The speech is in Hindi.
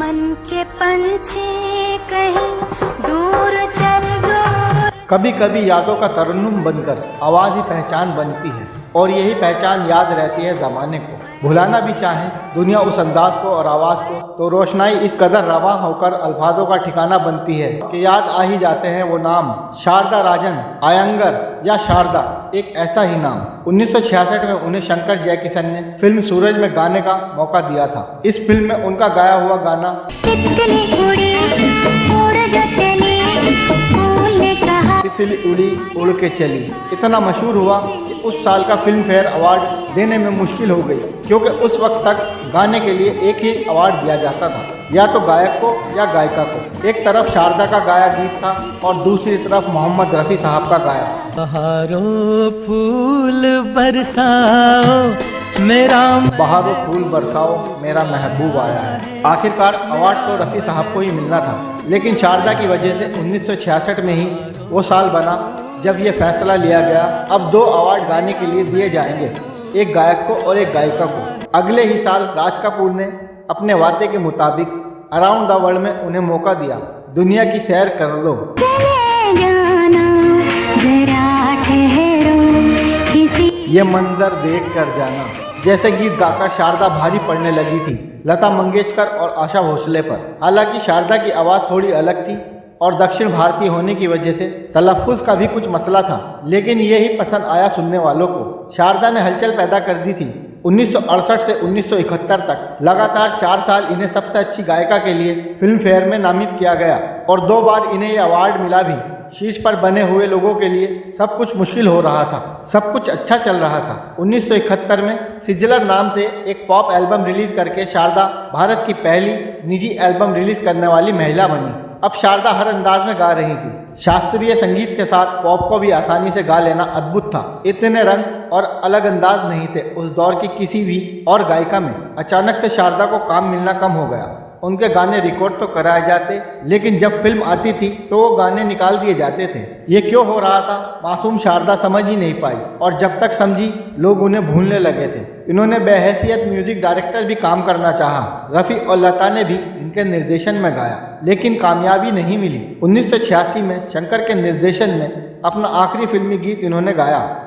मन के पंछी कहीं दूर चल गए। कभी कभी यादों का तरन्नुम बनकर आवाज़ ही पहचान बनती है और यही पहचान याद रहती है ज़माने को। भुलाना भी चाहे दुनिया उस अंदाज को और आवाज़ को तो रोशनाई इस कदर रवा होकर अल्फाजों का ठिकाना बनती है कि याद आ ही जाते हैं वो नाम। शारदा राजन, आयंगर या शारदा, एक ऐसा ही नाम। 1966 में उन्हें शंकर जयकिशन ने फिल्म सूरज में गाने का मौका दिया था। इस फिल्म में उनका गाया हुआ गाना तितली उड़ी उड़ के चली इतना मशहूर हुआ कि उस साल का फिल्म फेयर अवार्ड देने में मुश्किल हो गई, क्योंकि उस वक्त तक गाने के लिए एक ही अवार्ड दिया जाता था, या तो गायक को या गायिका को। एक तरफ शारदा का गाया गीत था और दूसरी तरफ मोहम्मद रफ़ी साहब का गाया। बहारों फूल बरसाओ मेरा महबूब आया है। आखिरकार अवार्ड तो रफ़ी साहब को ही मिलना था, लेकिन शारदा की वजह से 1966 में ही वो साल बना जब ये फैसला लिया गया अब 2 अवार्ड गाने के लिए दिए जाएंगे, एक गायक को और एक गायिका को। अगले ही साल राज कपूर ने अपने वादे के मुताबिक अराउंड द वर्ल्ड में उन्हें मौका दिया, दुनिया की सैर कर लो। ये मंजर देख कर जाना जैसे गीत गाकर शारदा भारी पड़ने लगी थी लता मंगेशकर और आशा भोसले पर। हालांकि शारदा की आवाज़ थोड़ी अलग थी और दक्षिण भारतीय होने की वजह से तलफ़्फ़ुज़ का भी कुछ मसला था, लेकिन यही पसंद आया सुनने वालों को। शारदा ने हलचल पैदा कर दी थी। 1968 से 1971 तक लगातार 4 साल इन्हें सबसे अच्छी गायिका के लिए फिल्म फेयर में नामित किया गया और 2 बार इन्हें ये अवार्ड मिला भी। शीर्ष पर बने हुए लोगों के लिए सब कुछ मुश्किल हो रहा था, सब कुछ अच्छा चल रहा था। 1971 में सिजलर नाम से एक पॉप एल्बम रिलीज करके शारदा भारत की पहली निजी एल्बम रिलीज करने वाली महिला बनी। अब शारदा हर अंदाज में गा रही थी। शास्त्रीय संगीत के साथ पॉप को भी आसानी से गा लेना अद्भुत था। इतने रंग और अलग अंदाज नहीं थे उस दौर की किसी भी और गायिका में। अचानक से शारदा को काम मिलना कम हो गया। उनके गाने रिकॉर्ड तो कराए जाते, लेकिन जब फिल्म आती थी तो वो गाने निकाल दिए जाते थे। ये क्यों हो रहा था मासूम शारदा समझ ही नहीं पाई, और जब तक समझी लोग उन्हें भूलने लगे थे। इन्होंने बेहैसियत म्यूजिक डायरेक्टर भी काम करना चाहा। रफ़ी और लता ने भी इनके निर्देशन में गाया, लेकिन कामयाबी नहीं मिली। 1986 में शंकर के निर्देशन में अपना आखिरी फिल्मी गीत इन्होंने गाया।